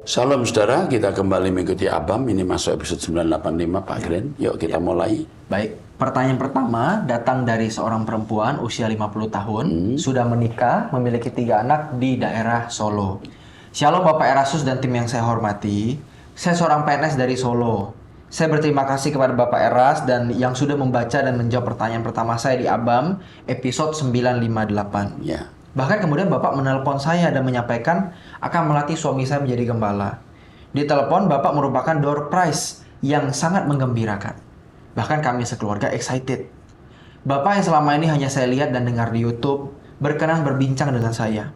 Salam saudara, kita kembali mengikuti Abam. Ini masuk episode 985 Pak Gren. Yuk kita mulai. Baik, pertanyaan pertama datang dari seorang perempuan usia 50 tahun, sudah menikah, memiliki 3 anak di daerah Solo. Shalom Bapak Erasus dan tim yang saya hormati, saya seorang PNS dari Solo. Saya berterima kasih kepada Bapak Eras dan yang sudah membaca dan menjawab pertanyaan pertama saya di Abam episode 958. Ya. Bahkan kemudian Bapak menelpon saya dan menyampaikan akan melatih suami saya menjadi gembala. Di telepon Bapak merupakan door prize yang sangat menggembirakan. Bahkan kami sekeluarga excited. Bapak yang selama ini hanya saya lihat dan dengar di YouTube berkenan berbincang dengan saya.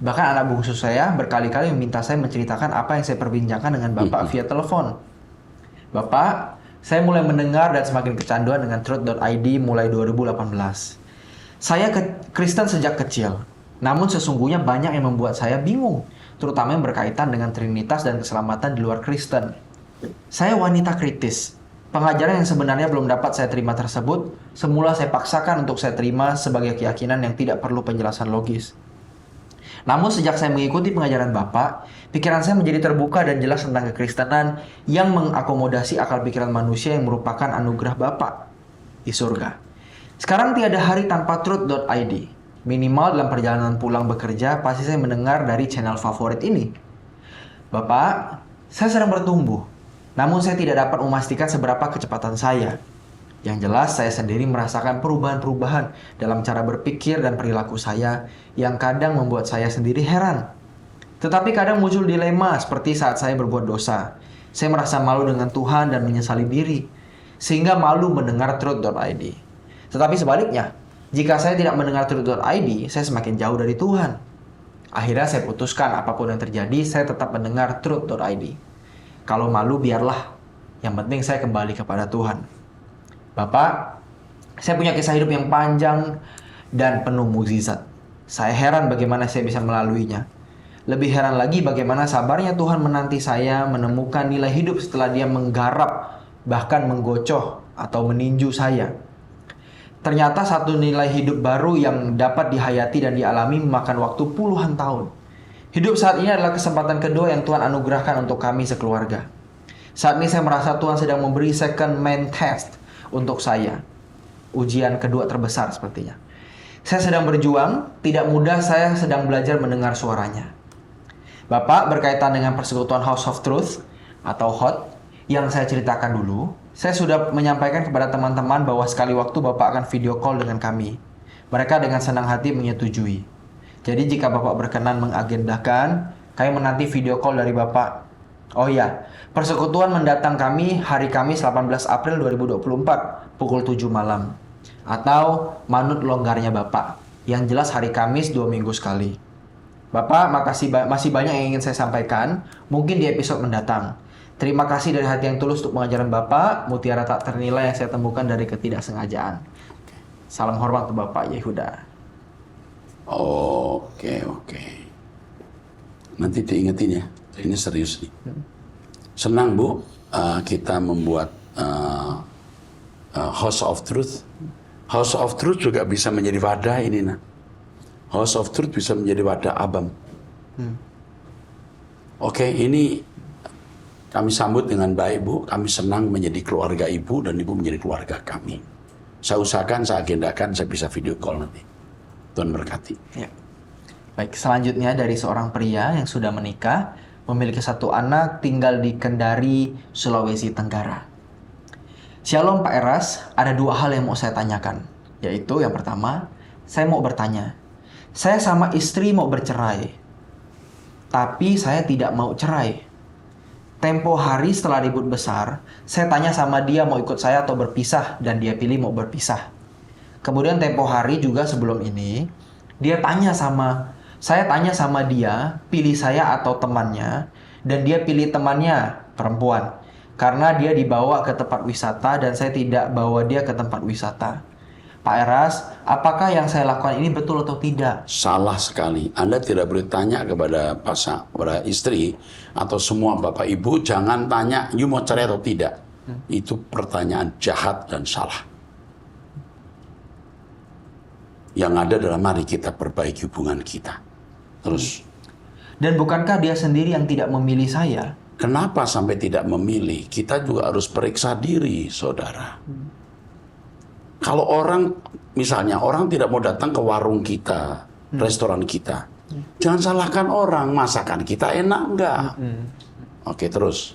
Bahkan anak bungsu saya berkali-kali meminta saya menceritakan apa yang saya perbincangkan dengan Bapak via telepon. Bapak, saya mulai mendengar dan semakin kecanduan dengan Truth.id mulai 2018. Saya Kristen sejak kecil. Namun sesungguhnya banyak yang membuat saya bingung, terutama yang berkaitan dengan Trinitas dan keselamatan di luar Kristen. Saya wanita kritis. Pengajaran yang sebenarnya belum dapat saya terima tersebut, semula saya paksakan untuk saya terima sebagai keyakinan yang tidak perlu penjelasan logis. Namun sejak saya mengikuti pengajaran Bapak, pikiran saya menjadi terbuka dan jelas tentang kekristenan yang mengakomodasi akal pikiran manusia yang merupakan anugerah Bapak di surga. Sekarang tiada hari tanpa Truth.id. Minimal dalam perjalanan pulang bekerja, pasti saya mendengar dari channel favorit ini. Bapak, saya sedang bertumbuh. Namun saya tidak dapat memastikan seberapa kecepatan saya. Yang jelas saya sendiri merasakan perubahan-perubahan dalam cara berpikir dan perilaku saya yang kadang membuat saya sendiri heran. Tetapi kadang muncul dilema seperti saat saya berbuat dosa. Saya merasa malu dengan Tuhan dan menyesali diri. Sehingga malu mendengar Truth.id. Tetapi sebaliknya, jika saya tidak mendengar Truth.id, saya semakin jauh dari Tuhan. Akhirnya saya putuskan apapun yang terjadi, saya tetap mendengar Truth.id. Kalau malu biarlah, yang penting saya kembali kepada Tuhan. Bapak, saya punya kisah hidup yang panjang dan penuh mukjizat. Saya heran bagaimana saya bisa melaluinya. Lebih heran lagi bagaimana sabarnya Tuhan menanti saya menemukan nilai hidup setelah Dia menggarap, bahkan menggocoh atau meninju saya. Ternyata satu nilai hidup baru yang dapat dihayati dan dialami memakan waktu puluhan tahun. Hidup saat ini adalah kesempatan kedua yang Tuhan anugerahkan untuk kami sekeluarga. Saat ini saya merasa Tuhan sedang memberi second main test untuk saya. Ujian kedua terbesar sepertinya. Saya sedang berjuang, tidak mudah saya sedang belajar mendengar suaranya. Bapak, berkaitan dengan persekutuan House of Truth atau HOT yang saya ceritakan dulu, saya sudah menyampaikan kepada teman-teman bahwa sekali waktu Bapak akan video call dengan kami. Mereka dengan senang hati menyetujui. Jadi jika Bapak berkenan mengagendakan, kami menanti video call dari Bapak. Oh iya, persekutuan mendatang kami hari Kamis 18 April 2024 pukul 7 malam. Atau manut longgarnya Bapak. Yang jelas hari Kamis 2 minggu sekali. Bapak, masih banyak yang ingin saya sampaikan, mungkin di episode mendatang. Terima kasih dari hati yang tulus untuk pengajaran Bapak, mutiara tak ternilai yang saya temukan dari ketidaksengajaan. Salam hormat untuk Bapak Yehuda. Oke. Nanti diingetin ya, ini serius nih. Senang Bu, kita membuat House of Truth. House of Truth juga bisa menjadi wadah ini nah. House of Truth bisa menjadi wadah Abam. Oke, ini kami sambut dengan baik Bu, kami senang menjadi keluarga Ibu dan Ibu menjadi keluarga kami. Saya usahakan, saya agendakan, saya bisa video call nanti. Tuhan berkati. Ya. Baik, selanjutnya dari seorang pria yang sudah menikah, memiliki 1 anak, tinggal di Kendari, Sulawesi Tenggara. Shalom Pak Eras, ada 2 hal yang mau saya tanyakan. Yaitu yang pertama, saya mau bertanya. Saya sama istri mau bercerai, tapi saya tidak mau cerai. Tempo hari setelah ribut besar, saya tanya sama dia mau ikut saya atau berpisah dan dia pilih mau berpisah. Kemudian tempo hari juga sebelum ini, saya tanya sama dia pilih saya atau temannya dan dia pilih temannya perempuan. Karena dia dibawa ke tempat wisata dan saya tidak bawa dia ke tempat wisata. Pak Eras, apakah yang saya lakukan ini betul atau tidak? Salah sekali. Anda tidak boleh tanya kepada kepada istri atau semua Bapak Ibu, jangan tanya, you mau cerai atau tidak. Itu pertanyaan jahat dan salah. Yang ada adalah mari kita perbaiki hubungan kita. Terus. Dan bukankah dia sendiri yang tidak memilih saya? Kenapa sampai tidak memilih? Kita juga harus periksa diri, saudara. Kalau orang, misalnya orang tidak mau datang ke warung kita, restoran kita, jangan salahkan orang, masakan kita enak enggak? Oke, terus.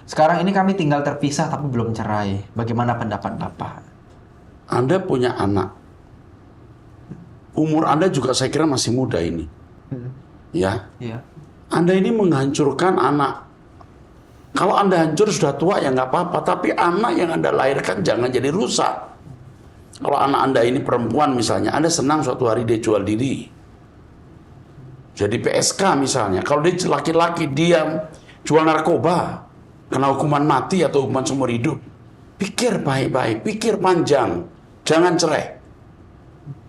Sekarang ini kami tinggal terpisah tapi belum cerai. Bagaimana pendapat Bapak? Anda punya anak. Umur Anda juga saya kira masih muda ini. Ya. Iya. Anda ini menghancurkan anak. Kalau Anda hancur sudah tua ya nggak apa-apa, tapi anak yang Anda lahirkan jangan jadi rusak. Kalau anak Anda ini perempuan misalnya, Anda senang suatu hari dia jual diri. Jadi PSK misalnya, kalau dia laki-laki diam, jual narkoba, kena hukuman mati atau hukuman seumur hidup. Pikir baik-baik, pikir panjang, jangan cerai.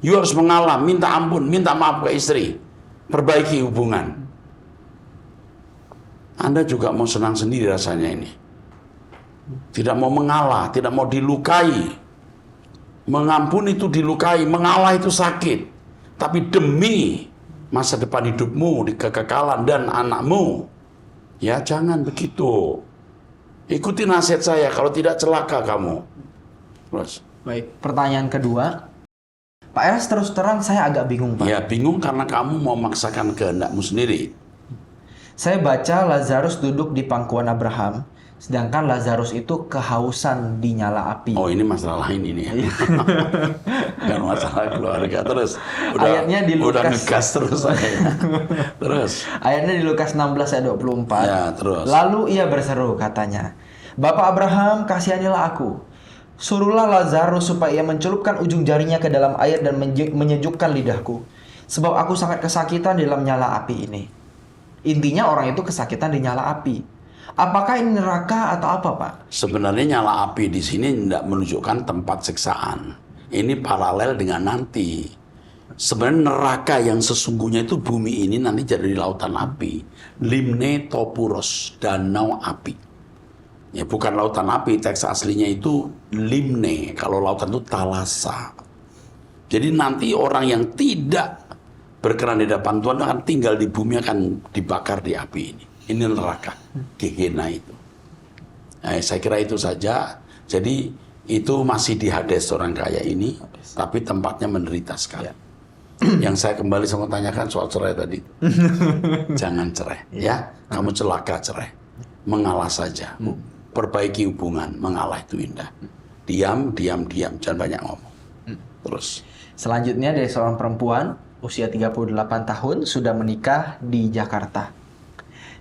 You harus mengalah, minta ampun, minta maaf ke istri, perbaiki hubungan. Anda juga mau senang sendiri rasanya ini. Tidak mau mengalah, tidak mau dilukai. Mengampuni itu dilukai, mengalah itu sakit. Tapi demi masa depan hidupmu, di kekekalan dan anakmu, ya jangan begitu. Ikuti nasihat saya, kalau tidak celaka kamu. Terus. Baik. Pertanyaan kedua. Pak Eras, terus terang saya agak bingung, Pak. Ya bingung karena kamu mau memaksakan kehendakmu sendiri. Saya baca Lazarus duduk di pangkuan Abraham, sedangkan Lazarus itu kehausan di nyala api. Oh ini masalah lain ini ya. Bukan masalah keluarga. Terus Ayatnya di udah Lukas. ngegas terus saya. Terus. Ayatnya di Lukas 16 ayat 24. Ya, terus. Lalu ia berseru katanya, Bapak Abraham, kasihanilah aku. Suruhlah Lazarus supaya ia mencelupkan ujung jarinya ke dalam air dan menyejukkan lidahku. Sebab aku sangat kesakitan di dalam nyala api ini. Intinya orang itu kesakitan di nyala api. Apakah ini neraka atau apa, Pak? Sebenarnya nyala api di sini tidak menunjukkan tempat siksaan. Ini paralel dengan nanti. Sebenarnya neraka yang sesungguhnya itu bumi ini nanti jadi lautan api. Limne topuros, danau api. Ya bukan lautan api, teks aslinya itu limne. Kalau lautan itu talasa. Jadi nanti orang yang tidak berkenan di hadapan Tuhan akan tinggal di bumi, akan dibakar di api ini. Ini neraka, Gehenna itu. Nah, saya kira itu saja. Jadi itu masih di Hades orang kaya ini, tapi tempatnya menderita sekali. Ya. Yang saya kembali sama tanyakan soal cerai tadi. Jangan cerai, ya. Kamu celaka cerai. Mengalah saja. Perbaiki hubungan, mengalah itu indah. Diam, diam, diam. Jangan banyak ngomong. Terus. Selanjutnya dari seorang perempuan, usia 38 tahun, sudah menikah di Jakarta.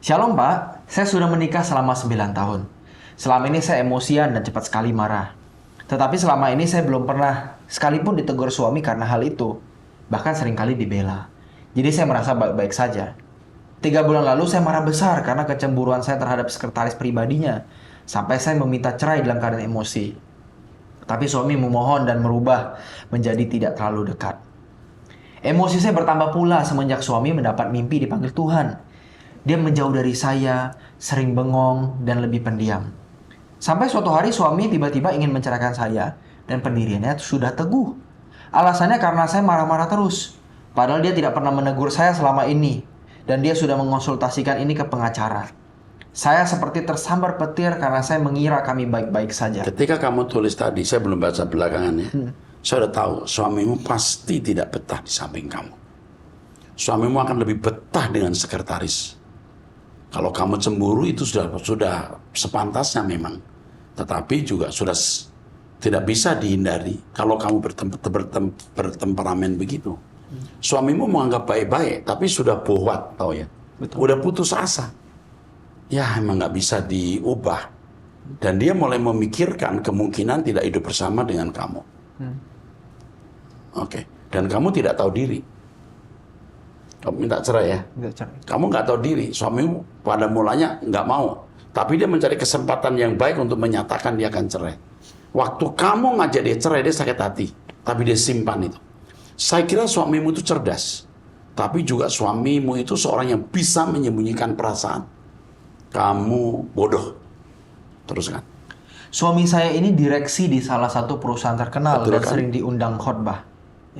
Shalom Pak, saya sudah menikah selama 9 tahun. Selama ini saya emosian dan cepat sekali marah. Tetapi selama ini saya belum pernah sekalipun ditegur suami karena hal itu. Bahkan seringkali dibela. Jadi saya merasa baik-baik saja. 3 bulan lalu saya marah besar karena kecemburuan saya terhadap sekretaris pribadinya. Sampai saya meminta cerai dalam keadaan emosi. Tapi suami memohon dan merubah menjadi tidak terlalu dekat. Emosi saya bertambah pula semenjak suami mendapat mimpi dipanggil Tuhan. Dia menjauh dari saya, sering bengong, dan lebih pendiam. Sampai suatu hari suami tiba-tiba ingin menceraikan saya, dan pendiriannya sudah teguh. Alasannya karena saya marah-marah terus. Padahal dia tidak pernah menegur saya selama ini, dan dia sudah mengonsultasikan ini ke pengacara. Saya seperti tersambar petir karena saya mengira kami baik-baik saja. Ketika kamu tulis tadi, saya belum baca belakangannya. Saya sudah tahu suamimu pasti tidak betah di samping kamu. Suamimu akan lebih betah dengan sekretaris. Kalau kamu cemburu itu sudah sepantasnya memang. Tetapi juga sudah tidak bisa dihindari kalau kamu bertemperamen begitu. Suamimu menganggap baik-baik, tapi sudah bohwat, tahu ya. Udah putus asa. Ya emang nggak bisa diubah. Dan dia mulai memikirkan kemungkinan tidak hidup bersama dengan kamu. Oke. Dan kamu tidak tahu diri. Kamu minta cerai ya? Kamu nggak tahu diri. Suamimu pada mulanya nggak mau. Tapi dia mencari kesempatan yang baik untuk menyatakan dia akan cerai. Waktu kamu ngajak dia cerai, dia sakit hati. Tapi dia simpan itu. Saya kira suamimu itu cerdas. Tapi juga suamimu itu seorang yang bisa menyembunyikan perasaan. Kamu bodoh. Teruskan. Suami saya ini direksi di salah satu perusahaan terkenal dan Betul, kan? sering diundang khotbah.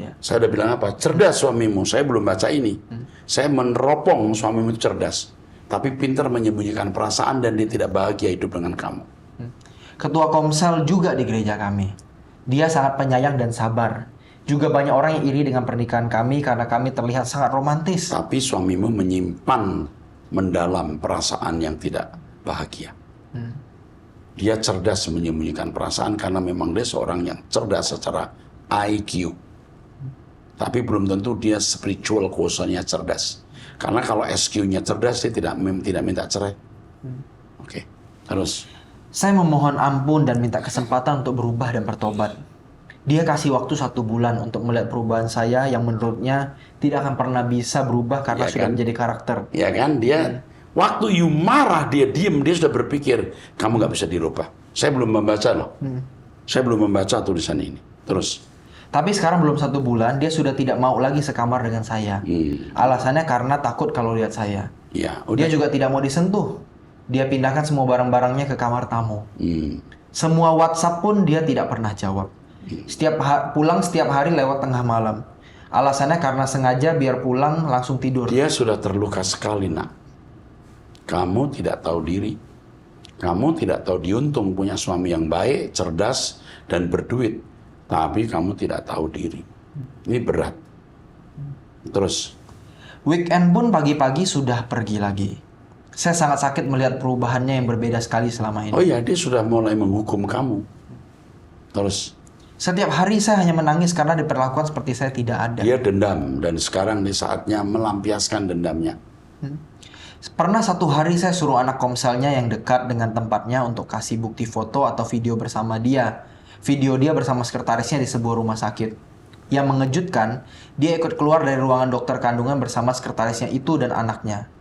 Iya. Saya udah bilang apa? Cerdas suamimu. Saya belum baca ini. Saya meneropong suamimu itu cerdas. Tapi pintar menyembunyikan perasaan dan dia tidak bahagia hidup dengan kamu. Ketua Komsel juga di gereja kami. Dia sangat penyayang dan sabar. Juga banyak orang yang iri dengan pernikahan kami karena kami terlihat sangat romantis. Tapi suamimu menyimpan mendalam perasaan yang tidak bahagia. Dia cerdas menyembunyikan perasaan karena memang dia seorang yang cerdas secara IQ. Tapi belum tentu dia spiritual quotient-nya cerdas. Karena kalau SQ-nya cerdas, dia tidak minta cerai. Oke, terus. Saya memohon ampun dan minta kesempatan untuk berubah dan bertobat. Dia kasih waktu 1 bulan untuk melihat perubahan saya yang menurutnya tidak akan pernah bisa berubah karena Ya sudah kan? menjadi karakter. Ya kan, dia waktu you marah, dia diem, dia sudah berpikir, kamu nggak bisa dirubah. Saya belum membaca loh. Saya belum membaca tulisan ini. Terus. Tapi sekarang belum 1 bulan, dia sudah tidak mau lagi sekamar dengan saya. Alasannya karena takut kalau lihat saya. Ya, Dia juga tidak mau disentuh. Dia pindahkan semua barang-barangnya ke kamar tamu. Semua WhatsApp pun dia tidak pernah jawab. Pulang setiap hari lewat tengah malam. Alasannya karena sengaja biar pulang langsung tidur. Dia sudah terluka sekali, nak. Kamu tidak tahu diri. Kamu tidak tahu diuntung punya suami yang baik, cerdas, dan berduit. Tapi kamu tidak tahu diri. Ini berat. Terus. Weekend pun pagi-pagi sudah pergi lagi. Saya sangat sakit melihat perubahannya yang berbeda sekali selama ini. Oh ya, dia sudah mulai menghukum kamu. Terus. Setiap hari saya hanya menangis karena diperlakukan seperti saya tidak ada. Dia dendam dan sekarang di saatnya melampiaskan dendamnya. Pernah 1 hari saya suruh anak komselnya yang dekat dengan tempatnya untuk kasih bukti foto atau video bersama dia. Video dia bersama sekretarisnya di sebuah rumah sakit. Yang mengejutkan, dia ikut keluar dari ruangan dokter kandungan bersama sekretarisnya itu dan anaknya.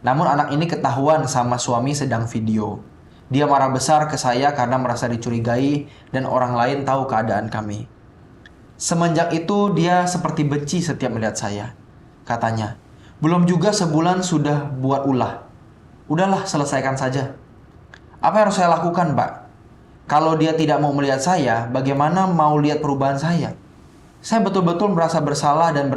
Namun anak ini ketahuan sama suami sedang video. Dia marah besar ke saya karena merasa dicurigai dan orang lain tahu keadaan kami. Semenjak itu dia seperti benci setiap melihat saya. Katanya, belum juga sebulan sudah buat ulah. Udahlah, selesaikan saja. Apa yang harus saya lakukan, Pak? Kalau dia tidak mau melihat saya, bagaimana mau lihat perubahan saya? Saya betul-betul merasa bersalah dan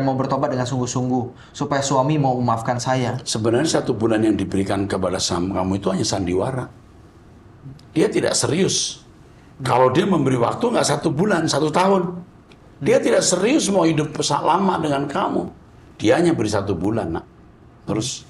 mau bertobat dengan sungguh-sungguh supaya suami mau memaafkan saya. Sebenarnya 1 bulan yang diberikan kepada kamu itu hanya sandiwara. Dia tidak serius. Kalau dia memberi waktu nggak 1 bulan, 1 tahun. Dia tidak serius mau hidup lama dengan kamu. Dia hanya beri 1 bulan, nak. Terus.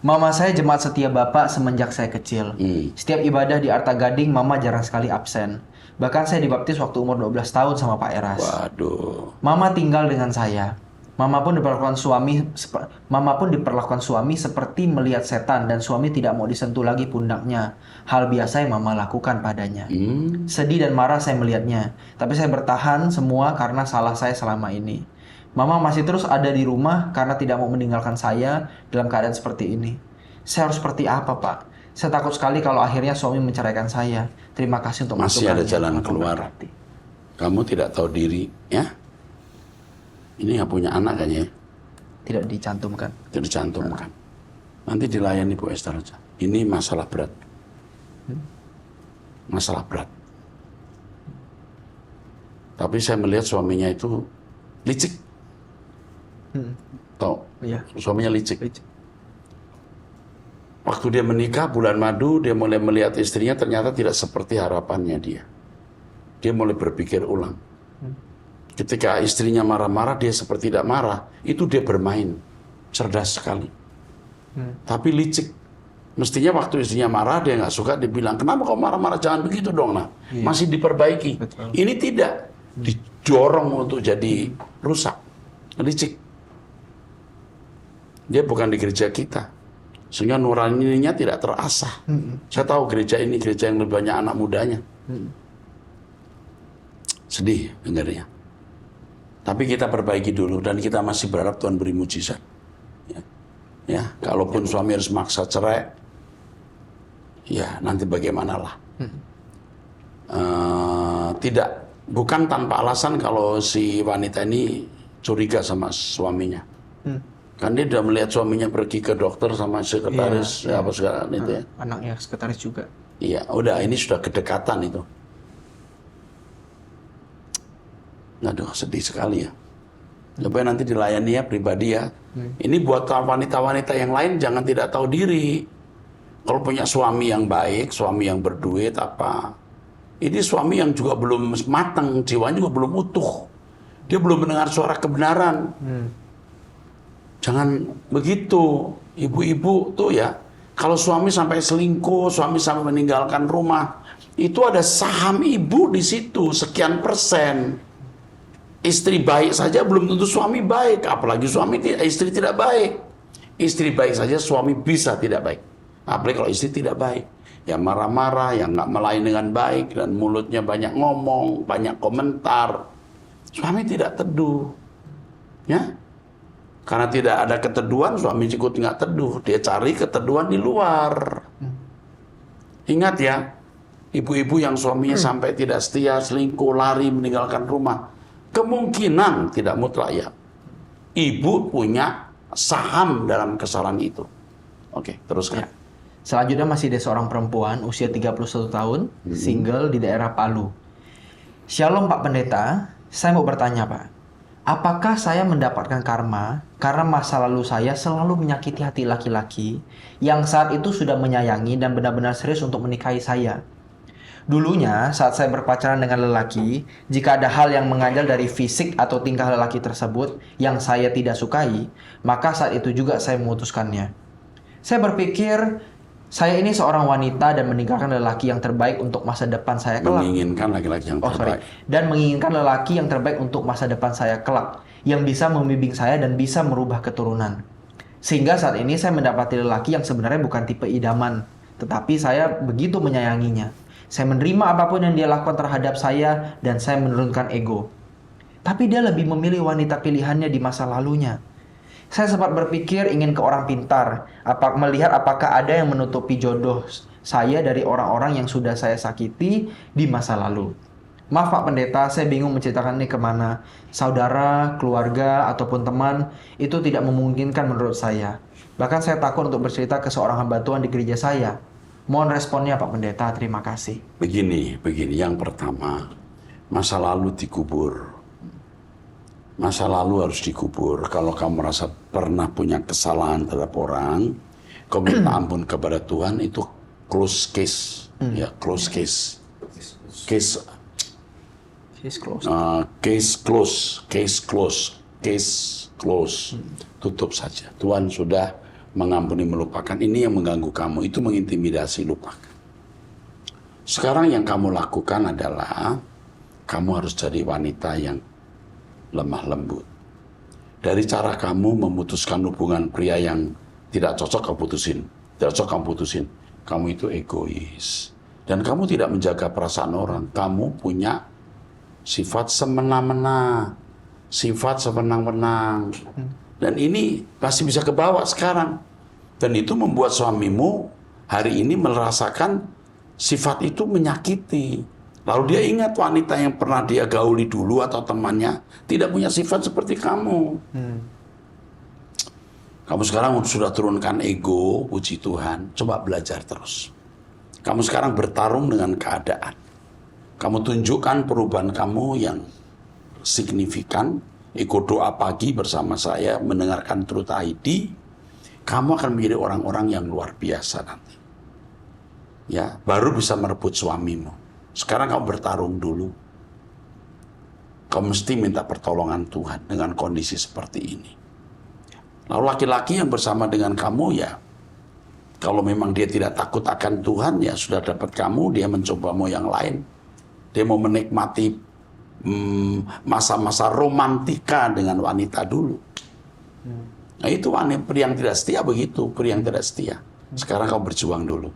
Mama saya jemaat setia Bapak semenjak saya kecil. Setiap ibadah di Arta Gading, Mama jarang sekali absen. Bahkan saya dibaptis waktu umur 12 tahun sama Pak Eras. Waduh. Mama tinggal dengan saya. Mama pun diperlakukan suami seperti melihat setan dan suami tidak mau disentuh lagi pundaknya. Hal biasa yang Mama lakukan padanya. Sedih dan marah saya melihatnya. Tapi saya bertahan semua karena salah saya selama ini. Mama masih terus ada di rumah karena tidak mau meninggalkan saya dalam keadaan seperti ini. Saya harus seperti apa, Pak? Saya takut sekali kalau akhirnya suami menceraikan saya. Terima kasih untuk Masih ada jalan Tuhan keluar. memberkati. Kamu tidak tahu diri, ya? Ini nggak punya anak kan ya? Tidak dicantumkan. Tidak dicantumkan. Nanti dilayani Bu Esther aja. Ini masalah berat. Masalah berat. Tapi saya melihat suaminya itu licik. Tahu? Iya. Suaminya licik. Waktu dia menikah bulan madu, dia mulai melihat istrinya ternyata tidak seperti harapannya dia. Dia mulai berpikir ulang. Ketika istrinya marah-marah, dia seperti tidak marah. Itu dia bermain. Cerdas sekali. Tapi licik. Mestinya waktu istrinya marah, dia nggak suka, dia bilang, kenapa kau marah-marah? Jangan begitu dong. Nah, masih diperbaiki. Betul. Ini tidak. Didorong untuk jadi rusak. Licik. Dia bukan di gereja kita. Sehingga nuraninya tidak terasah. Saya tahu gereja ini gereja yang lebih banyak anak mudanya. Sedih dengarnya. Tapi kita perbaiki dulu dan kita masih berharap Tuhan beri mujizat. Ya, kalaupun suami harus maksa cerai, ya nanti bagaimanalah. Bukan tanpa alasan kalau si wanita ini curiga sama suaminya. Kan dia udah melihat suaminya pergi ke dokter sama sekretaris, apa segala itu ya. Anaknya sekretaris juga. Iya, udah ini sudah kedekatan itu. Aduh, sedih sekali ya. Coba nanti dilayani ya pribadi ya. Ini buat wanita-wanita yang lain jangan tidak tahu diri. Kalau punya suami yang baik, suami yang berduit apa. Ini suami yang juga belum matang, jiwanya juga belum utuh. Dia belum mendengar suara kebenaran. Jangan begitu. Ibu-ibu tuh ya, kalau suami sampai selingkuh, suami sampai meninggalkan rumah, itu ada saham ibu di situ, sekian persen. Istri baik saja belum tentu suami baik, apalagi istri tidak baik. Istri baik saja suami bisa tidak baik, apalagi kalau istri tidak baik. Yang marah-marah, yang nggak melayani dengan baik, dan mulutnya banyak ngomong, banyak komentar. Suami tidak teduh, ya. Karena tidak ada keteduhan, suami ikut nggak teduh. Dia cari keteduhan di luar. Ingat ya, ibu-ibu yang suaminya sampai tidak setia, selingkuh, lari, meninggalkan rumah. Kemungkinan tidak mutlak ya. Ibu punya saham dalam kesalahan itu. Oke, teruskan. Ya. Selanjutnya masih ada seorang perempuan usia 31 tahun, single di daerah Palu. Shalom Pak Pendeta, saya mau bertanya Pak. Apakah saya mendapatkan karma karena masa lalu saya selalu menyakiti hati laki-laki yang saat itu sudah menyayangi dan benar-benar serius untuk menikahi saya? Dulunya, saat saya berpacaran dengan lelaki, jika ada hal yang mengganjal dari fisik atau tingkah lelaki tersebut yang saya tidak sukai, maka saat itu juga saya memutuskannya. Saya berpikir, saya ini seorang wanita dan meninggalkan lelaki yang terbaik untuk masa depan saya kelak. Menginginkan laki-laki yang terbaik. Dan menginginkan lelaki yang terbaik untuk masa depan saya kelak, yang bisa membimbing saya dan bisa merubah keturunan. Sehingga saat ini saya mendapati lelaki yang sebenarnya bukan tipe idaman, tetapi saya begitu menyayanginya. Saya menerima apapun yang dia lakukan terhadap saya dan saya menurunkan ego. Tapi dia lebih memilih wanita pilihannya di masa lalunya. Saya sempat berpikir ingin ke orang pintar, melihat apakah ada yang menutupi jodoh saya dari orang-orang yang sudah saya sakiti di masa lalu. Maaf Pak Pendeta, saya bingung menceritakan ini kemana. Saudara, keluarga, ataupun teman, itu tidak memungkinkan menurut saya. Bahkan saya takut untuk bercerita ke seorang hamba Tuhan di gereja saya. Mohon responnya Pak Pendeta, terima kasih. Begini. Yang pertama, masa lalu dikubur. Masa lalu harus dikubur. Kalau kamu merasa pernah punya kesalahan terhadap orang, kau minta ampun kepada Tuhan, itu close case. Ya, close case. Case close. Tutup saja. Tuhan sudah mengampuni, melupakan. Ini yang mengganggu kamu, itu mengintimidasi, lupakan. Sekarang yang kamu lakukan adalah kamu harus jadi wanita yang lemah lembut. Dari cara kamu memutuskan hubungan pria yang tidak cocok kamu putusin. Kamu itu egois. Dan kamu tidak menjaga perasaan orang. Kamu punya sifat semena-mena, sifat sewenang-wenang. Dan ini pasti bisa kebawa sekarang. Dan itu membuat suamimu hari ini merasakan sifat itu menyakiti. Lalu dia ingat wanita yang pernah dia gauli dulu atau temannya tidak punya sifat seperti kamu. Kamu sekarang sudah turunkan ego, puji Tuhan. Coba belajar terus. Kamu sekarang bertarung dengan keadaan. Kamu tunjukkan perubahan kamu yang signifikan. Ikut doa pagi bersama saya, mendengarkan Truth ID, kamu akan menjadi orang-orang yang luar biasa nanti. Ya, baru bisa merebut suamimu. Sekarang kamu bertarung dulu. Kamu mesti minta pertolongan Tuhan dengan kondisi seperti ini. Lalu laki-laki yang bersama dengan kamu ya, kalau memang dia tidak takut akan Tuhan, ya sudah dapat kamu, dia mencoba mau yang lain. Dia mau menikmati masa-masa romantika dengan wanita dulu. Nah itu pria yang tidak setia begitu, pria yang tidak setia. Sekarang kamu berjuang dulu.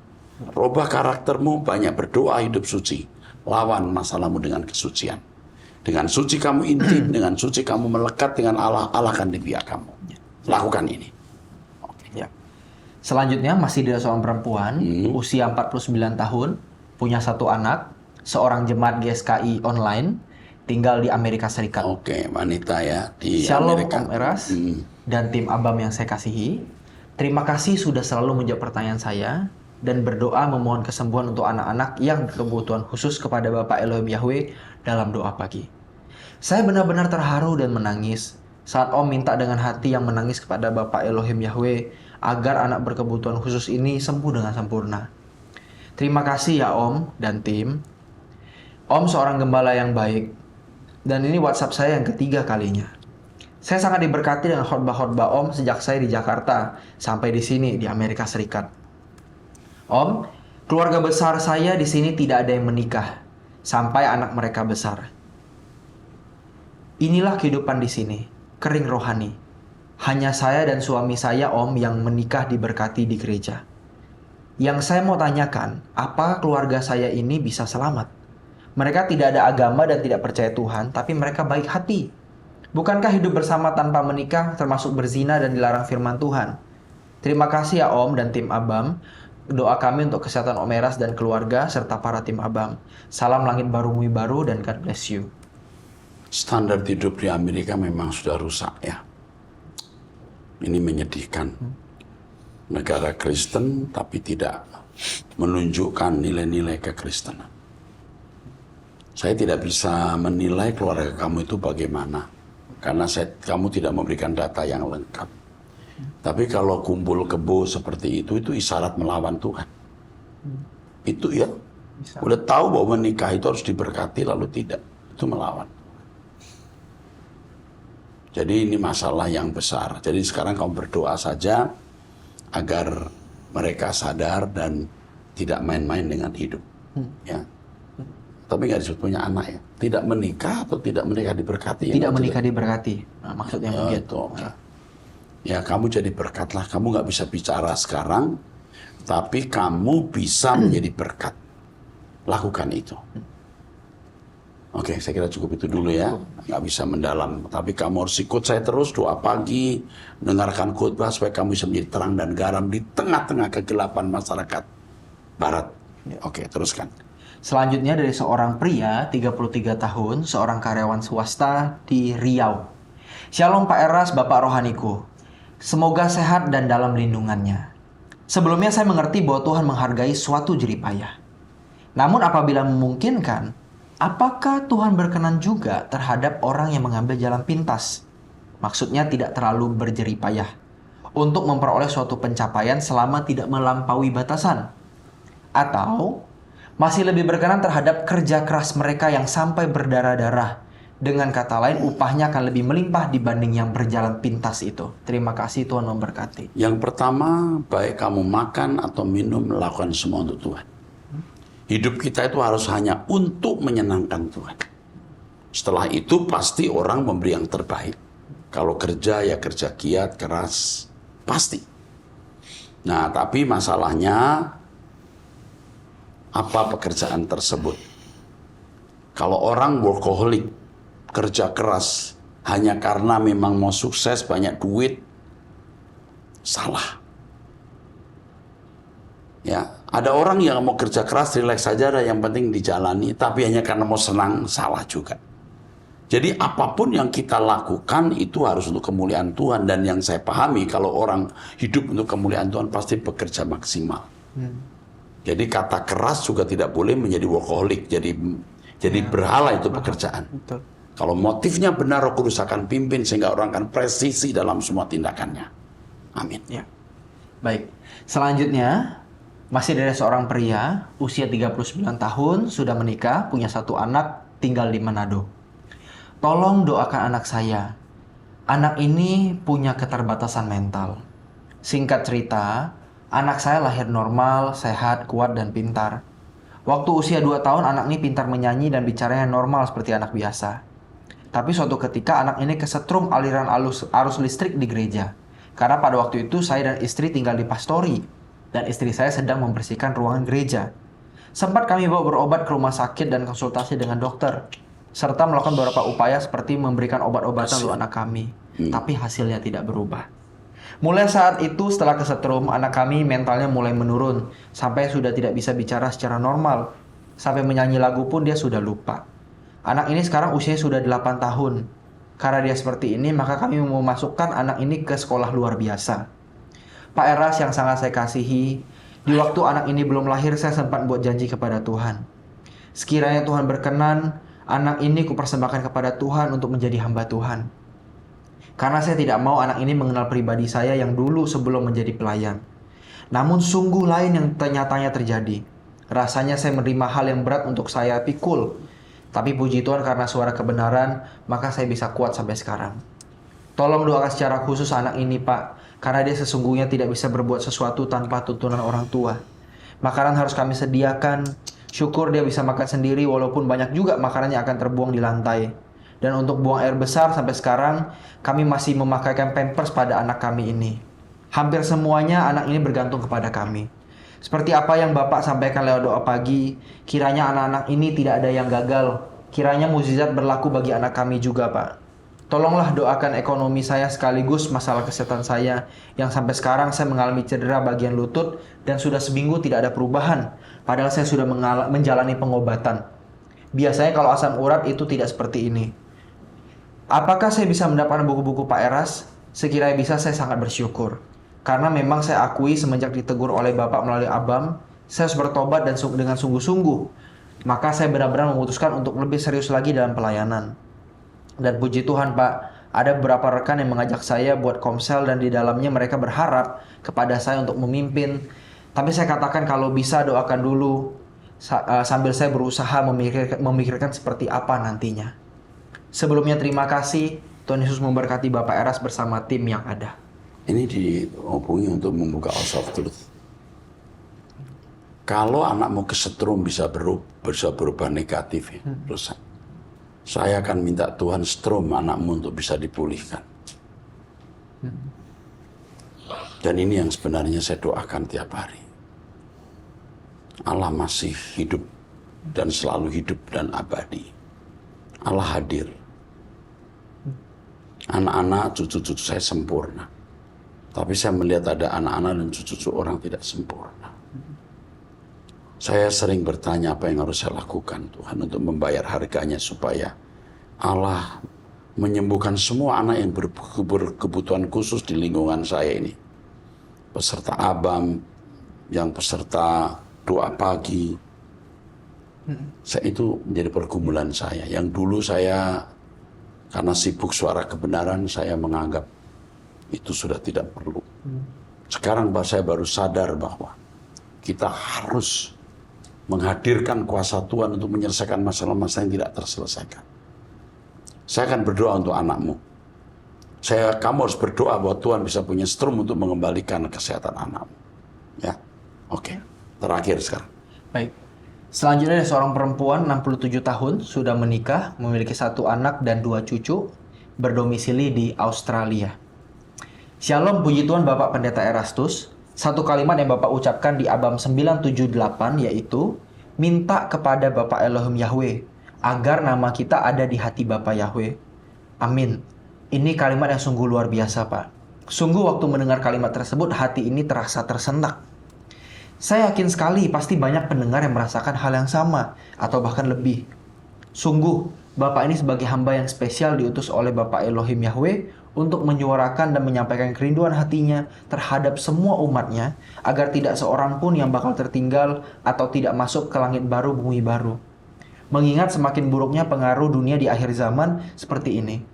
Robah karaktermu, banyak berdoa, hidup suci. Lawan masalahmu dengan kesucian. Dengan suci kamu intim, dengan suci kamu melekat dengan Allah, Allah akan di pihak kamu. Lakukan ini. Ya. Selanjutnya masih ada seorang perempuan, usia 49 tahun, punya 1 anak, seorang jemaat GSKI online, tinggal di Amerika Serikat. Oke, wanita ya di Shalom Amerika. Om Eras dan tim Abam yang saya kasihi. Terima kasih sudah selalu menjawab pertanyaan saya dan berdoa memohon kesembuhan untuk anak-anak yang berkebutuhan khusus kepada Bapak Elohim Yahweh dalam doa pagi. Saya benar-benar terharu dan menangis saat Om minta dengan hati yang menangis kepada Bapak Elohim Yahweh agar anak berkebutuhan khusus ini sembuh dengan sempurna. Terima kasih ya Om dan tim. Om seorang gembala yang baik. Dan ini WhatsApp saya yang ketiga kalinya. Saya sangat diberkati dengan khotbah-khotbah Om sejak saya di Jakarta sampai di sini di Amerika Serikat. Om, keluarga besar saya di sini tidak ada yang menikah sampai anak mereka besar. Inilah kehidupan di sini, kering rohani. Hanya saya dan suami saya Om yang menikah diberkati di gereja. Yang saya mau tanyakan, apa keluarga saya ini bisa selamat? Mereka tidak ada agama dan tidak percaya Tuhan, tapi mereka baik hati. Bukankah hidup bersama tanpa menikah termasuk berzina dan dilarang firman Tuhan? Terima kasih ya Om dan tim Abam. Doa kami untuk kesehatan Om Eras dan keluarga serta para tim Abam. Salam langit baru bumi baru dan God bless you. Standar hidup di Amerika memang sudah rusak ya. Ini menyedihkan. Negara Kristen tapi tidak menunjukkan nilai-nilai kekristenan. Saya tidak bisa menilai keluarga kamu itu bagaimana. Karena kamu tidak memberikan data yang lengkap. Tapi kalau kumpul kebo seperti itu isyarat melawan Tuhan. Itu ya. Udah tahu bahwa menikah itu harus diberkati lalu tidak. Itu melawan. Jadi ini masalah yang besar. Jadi sekarang kamu berdoa saja agar mereka sadar dan tidak main-main dengan hidup. Ya. Tapi nggak disebut punya anak ya. Tidak menikah atau tidak menikah diberkati. Tidak menikah diberkati. Nah, maksudnya begitu. Ya kamu jadi berkatlah. Kamu nggak bisa bicara sekarang, tapi kamu bisa menjadi berkat. Lakukan itu. Oke, saya kira cukup itu dulu ya. Nggak bisa mendalam. Tapi kamu harus ikut saya terus doa pagi, dengarkan khotbah supaya kamu bisa menjadi terang dan garam di tengah-tengah kegelapan masyarakat Barat. Oke, teruskan. Selanjutnya dari seorang pria 33 tahun, seorang karyawan swasta di Riau. Shalom Pak Eras, Bapak Rohaniku. Semoga sehat dan dalam lindungannya. Sebelumnya saya mengerti bahwa Tuhan menghargai suatu jeripayah. Namun apabila memungkinkan, apakah Tuhan berkenan juga terhadap orang yang mengambil jalan pintas? Maksudnya tidak terlalu berjeripayah. Untuk memperoleh suatu pencapaian selama tidak melampaui batasan. Atau masih lebih berkenan terhadap kerja keras mereka yang sampai berdarah-darah. Dengan kata lain, upahnya akan lebih melimpah dibanding yang berjalan pintas itu. Terima kasih, Tuhan memberkati. Yang pertama, baik kamu makan atau minum, melakukan semua untuk Tuhan. Hidup kita itu harus hanya untuk menyenangkan Tuhan. Setelah itu pasti orang memberi yang terbaik. Kalau kerja ya kerja giat, keras, pasti. Nah, tapi masalahnya apa pekerjaan tersebut? Kalau orang workaholic, kerja keras hanya karena memang mau sukses, banyak duit, salah. Ya, ada orang yang mau kerja keras, rileks saja, yang penting dijalani, tapi hanya karena mau senang, salah juga. Jadi apapun yang kita lakukan itu harus untuk kemuliaan Tuhan. Dan yang saya pahami, kalau orang hidup untuk kemuliaan Tuhan pasti bekerja maksimal. Jadi kata keras juga tidak boleh menjadi workaholic, jadi berhala itu pekerjaan. Betul. Kalau motifnya benar, Roh Kudus akan pimpin sehingga orang akan presisi dalam semua tindakannya. Amin. Ya. Baik. Selanjutnya, masih dari seorang pria, usia 39 tahun, sudah menikah, punya satu anak, tinggal di Manado. Tolong doakan anak saya. Anak ini punya keterbatasan mental. Singkat cerita, anak saya lahir normal, sehat, kuat, dan pintar. Waktu usia 2 tahun, anak ini pintar menyanyi dan bicaranya normal seperti anak biasa. Tapi suatu ketika anak ini kesetrum aliran arus listrik di gereja. Karena pada waktu itu saya dan istri tinggal di pastori. Dan istri saya sedang membersihkan ruangan gereja. Sempat kami bawa berobat ke rumah sakit dan konsultasi dengan dokter. Serta melakukan beberapa upaya seperti memberikan obat-obatan untuk anak kami. Tapi hasilnya tidak berubah. Mulai saat itu setelah kesetrum, anak kami mentalnya mulai menurun. Sampai sudah tidak bisa bicara secara normal. Sampai menyanyi lagu pun dia sudah lupa. Anak ini sekarang usianya sudah 8 tahun. Karena dia seperti ini, maka kami mau masukkan anak ini ke sekolah luar biasa. Pak Eras yang sangat saya kasihi, di waktu anak ini belum lahir saya sempat buat janji kepada Tuhan. Sekiranya Tuhan berkenan, Anak ini kupersembahkan kepada Tuhan untuk menjadi hamba Tuhan. Karena saya tidak mau anak ini mengenal pribadi saya yang dulu sebelum menjadi pelayan. Namun sungguh lain yang nyatanya terjadi. Rasanya saya menerima hal yang berat untuk saya pikul. Tapi puji Tuhan karena suara kebenaran, maka saya bisa kuat sampai sekarang. Tolong doakan secara khusus anak ini, Pak. Karena dia sesungguhnya tidak bisa berbuat sesuatu tanpa tuntunan orang tua. Makanan harus kami sediakan. Syukur dia bisa makan sendiri walaupun banyak juga makanannya akan terbuang di lantai. Dan untuk buang air besar sampai sekarang, kami masih memakaikan pampers pada anak kami ini. Hampir semuanya anak ini bergantung kepada kami. Seperti apa yang Bapak sampaikan lewat doa pagi, kiranya anak-anak ini tidak ada yang gagal. Kiranya mukjizat berlaku bagi anak kami juga, Pak. Tolonglah doakan ekonomi saya sekaligus masalah kesehatan saya yang sampai sekarang saya mengalami cedera bagian lutut dan sudah seminggu tidak ada perubahan. Padahal saya sudah menjalani pengobatan. Biasanya kalau asam urat itu tidak seperti ini. Apakah saya bisa mendapatkan buku-buku Pak Eras? Sekiranya bisa, saya sangat bersyukur. Karena memang saya akui semenjak ditegur oleh Bapak melalui Abam, saya harus bertobat dan dengan sungguh-sungguh. Maka saya benar-benar memutuskan untuk lebih serius lagi dalam pelayanan. Dan puji Tuhan, Pak, ada beberapa rekan yang mengajak saya buat komsel dan di dalamnya mereka berharap kepada saya untuk memimpin. Tapi saya katakan kalau bisa doakan dulu sambil saya berusaha memikirkan seperti apa nantinya. Sebelumnya terima kasih, Tuhan Yesus memberkati Bapak Eras bersama tim yang ada. Ini dihubungi untuk membuka House of Truth. Kalau anakmu kesetrum bisa berubah negatif, ya, terus saya akan minta Tuhan setrum anakmu untuk bisa dipulihkan. Dan ini yang sebenarnya saya doakan tiap hari. Allah masih hidup dan selalu hidup dan abadi. Allah hadir. Anak-anak, cucu-cucu saya sempurna. Tapi saya melihat ada anak-anak dan cucu-cucu orang tidak sempurna. Saya sering bertanya apa yang harus saya lakukan Tuhan untuk membayar harganya supaya Allah menyembuhkan semua anak yang berkebutuhan khusus di lingkungan saya ini. Peserta Abam, yang peserta doa pagi. Saya itu menjadi pergumulan saya. Yang dulu saya karena sibuk suara kebenaran, saya menganggap itu sudah tidak perlu. Sekarang saya baru sadar bahwa kita harus menghadirkan kuasa Tuhan untuk menyelesaikan masalah-masalah yang tidak terselesaikan. Saya akan berdoa untuk anakmu. Kamu harus berdoa bahwa Tuhan bisa punya strum untuk mengembalikan kesehatan anakmu. Ya, oke. Terakhir sekarang. Baik. Selanjutnya ada seorang perempuan 67 tahun, sudah menikah, memiliki 1 anak dan 2 cucu, berdomisili di Australia. Shalom, puji Tuhan Bapak Pendeta Erastus. Satu kalimat yang Bapak ucapkan di Abam 978 yaitu, minta kepada Bapak Elohim Yahweh, agar nama kita ada di hati Bapak Yahweh. Amin. Ini kalimat yang sungguh luar biasa, Pak. Sungguh waktu mendengar kalimat tersebut, hati ini terasa tersentak. Saya yakin sekali pasti banyak pendengar yang merasakan hal yang sama atau bahkan lebih. Sungguh, Bapak ini sebagai hamba yang spesial diutus oleh Bapak Elohim Yahweh untuk menyuarakan dan menyampaikan kerinduan hatinya terhadap semua umatnya agar tidak seorang pun yang bakal tertinggal atau tidak masuk ke langit baru bumi baru. Mengingat semakin buruknya pengaruh dunia di akhir zaman seperti ini.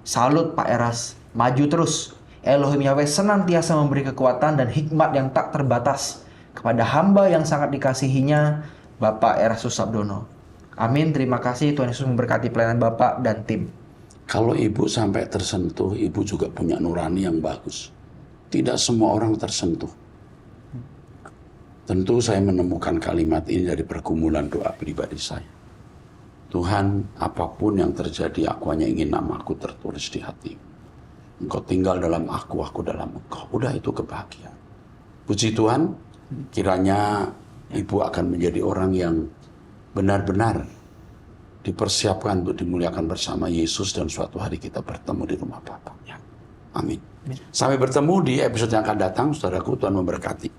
Salut Pak Eras, maju terus. Elohim Yahweh senantiasa memberi kekuatan dan hikmat yang tak terbatas kepada hamba yang sangat dikasihinya, Bapak Erastus Sabdono. Amin, terima kasih. Tuhan Yesus memberkati pelayanan Bapak dan tim. Kalau ibu sampai tersentuh, ibu juga punya nurani yang bagus. Tidak semua orang tersentuh. Tentu saya menemukan kalimat ini dari pergumulan doa pribadi saya. Tuhan, apapun yang terjadi, aku hanya ingin namaku tertulis di hati. Engkau tinggal dalam aku dalam engkau. Udah, itu kebahagiaan. Puji Tuhan, kiranya ibu akan menjadi orang yang benar-benar dipersiapkan untuk dimuliakan bersama Yesus dan suatu hari kita bertemu di rumah Bapa. Amin. Sampai bertemu di episode yang akan datang, saudaraku. Tuhan memberkati.